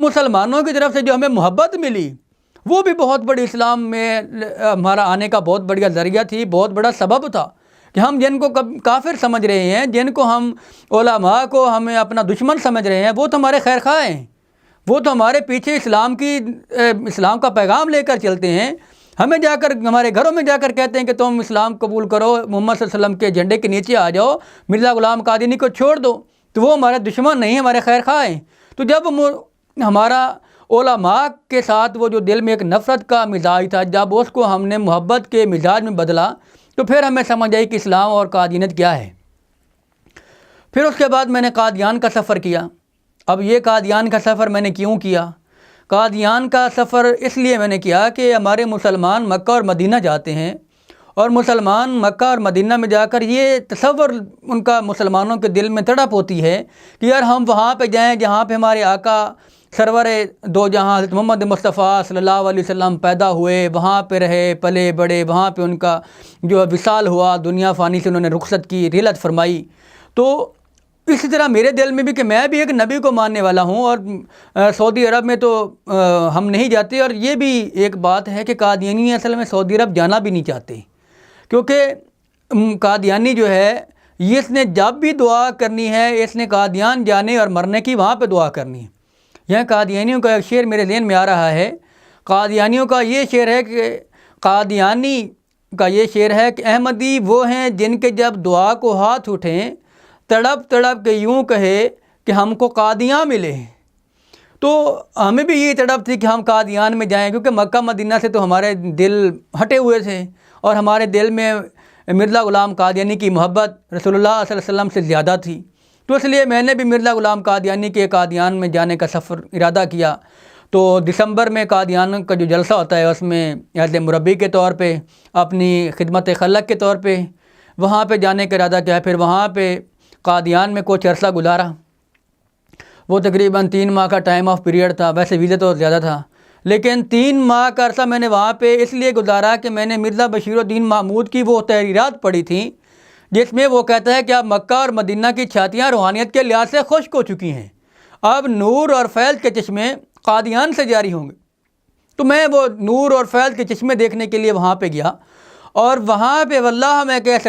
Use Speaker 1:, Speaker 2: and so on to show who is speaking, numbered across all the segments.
Speaker 1: مسلمانوں کی طرف سے جو ہمیں محبت ملی وہ بھی بہت بڑی اسلام میں ہمارا آنے کا بہت بڑا ذریعہ تھی، بہت بڑا سبب تھا کہ ہم جن کو کافر سمجھ رہے ہیں، جن کو ہم علماء کو ہمیں اپنا دشمن سمجھ رہے ہیں، وہ تو ہمارے خیر خواہ ہیں، وہ تو ہمارے پیچھے اسلام کا پیغام لے کر چلتے ہیں، ہمیں جا کر ہمارے گھروں میں جا کر کہتے ہیں کہ تم اسلام قبول کرو، محمد صلی اللہ علیہ وسلم کے جھنڈے کے نیچے آ جاؤ، مرزا غلام قادیانی کو چھوڑ دو، تو وہ ہمارے دشمن نہیں، ہمارے خیر خواہ ہیں۔ تو جب ہمارا علماء کے ساتھ وہ جو دل میں ایک نفرت کا مزاج تھا، جب اس کو ہم نے محبت کے مزاج میں بدلا تو پھر ہمیں سمجھ آئی کہ اسلام اور قادیانیت کیا ہے۔ پھر اس کے بعد میں نے قادیان کا سفر کیا۔ اب یہ قادیان کا سفر میں نے کیوں کیا؟ قادیان کا سفر اس لیے میں نے کیا کہ ہمارے مسلمان مکہ اور مدینہ جاتے ہیں، اور مسلمان مکہ اور مدینہ میں جا کر یہ تصور ان کا مسلمانوں کے دل میں تڑپ ہوتی ہے کہ یار ہم وہاں پہ جائیں جہاں پہ ہمارے آقا سرور دو جہاں حضرت محمد مصطفیٰ صلی اللہ علیہ وسلم پیدا ہوئے، وہاں پہ رہے پلے بڑے، وہاں پہ ان کا جو وصال ہوا، دنیا فانی سے انہوں نے رخصت کی، رحلت فرمائی۔ تو اسی طرح میرے دل میں بھی کہ میں بھی ایک نبی کو ماننے والا ہوں، اور سعودی عرب میں تو ہم نہیں جاتے، اور یہ بھی ایک بات ہے کہ قادیانی اصل میں سعودی عرب جانا بھی نہیں چاہتے، کیونکہ قادیانی جو ہے اس نے جب بھی دعا کرنی ہے اس نے قادیان جانے اور مرنے کی وہاں پہ دعا کرنی ہے۔ یہاں قادیانیوں کا ایک شعر میرے ذہن میں آ رہا ہے، قادیانیوں کا یہ شعر ہے کہ قادیانی کا یہ شعر ہے کہ احمدی وہ ہیں جن کے جب دعا کو ہاتھ اٹھیں، تڑپ تڑپ کے یوں کہے کہ ہم کو قادیاں ملے۔ تو ہمیں بھی یہ تڑپ تھی کہ ہم قادیان میں جائیں، کیونکہ مکہ مدینہ سے تو ہمارے دل ہٹے ہوئے تھے، اور ہمارے دل میں مرزا غلام قادیانی کی محبت رسول اللہ صلی اللہ علیہ وسلم سے زیادہ تھی۔ تو اس لیے میں نے بھی مرزا غلام قادیانی کے قادیان میں جانے کا سفر ارادہ کیا۔ تو دسمبر میں قادیان کا جو جلسہ ہوتا ہے اس میں ایز مربی کے طور پہ، اپنی خدمت خلق کے طور پہ وہاں پہ جانے کا ارادہ کیا۔ پھر وہاں پہ قادیان میں کچھ عرصہ گزارا، وہ تقریباً 3 ماہ کا ٹائم آف پیریڈ تھا، ویسے ویزا تو زیادہ تھا، لیکن 3 ماہ کا عرصہ میں نے وہاں پہ اس لیے گزارا کہ میں نے مرزا بشیر الدین محمود کی وہ تحریرات پڑھی تھیں جس میں وہ کہتا ہے کہ اب مکہ اور مدینہ کی چھاتیاں روحانیت کے لحاظ سے خشک ہو چکی ہیں، اب نور اور فیض کے چشمے قادیان سے جاری ہوں گے۔ تو میں وہ نور اور فیض کے چشمے دیکھنے کے لیے وہاں پہ گیا، اور وہاں پہ واللہ میں کہہ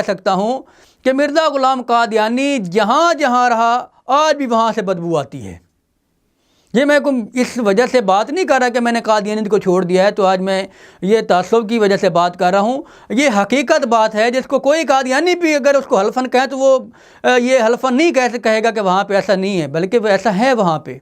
Speaker 1: سکتا ہوں کہ مرزا غلام قادیانی جہاں جہاں رہا آج بھی وہاں سے بدبو آتی ہے۔ یہ میں اس وجہ سے بات نہیں کر رہا کہ میں نے قادیانیت کو چھوڑ دیا ہے، تو آج میں یہ تعصب کی وجہ سے بات کر رہا ہوں، یہ حقیقت بات ہے جس کو کوئی قادیانی بھی اگر اس کو حلفاً کہے تو وہ یہ حلفاً نہیں کہے گا کہ وہاں پہ ایسا نہیں ہے، بلکہ وہ ایسا ہے وہاں پہ۔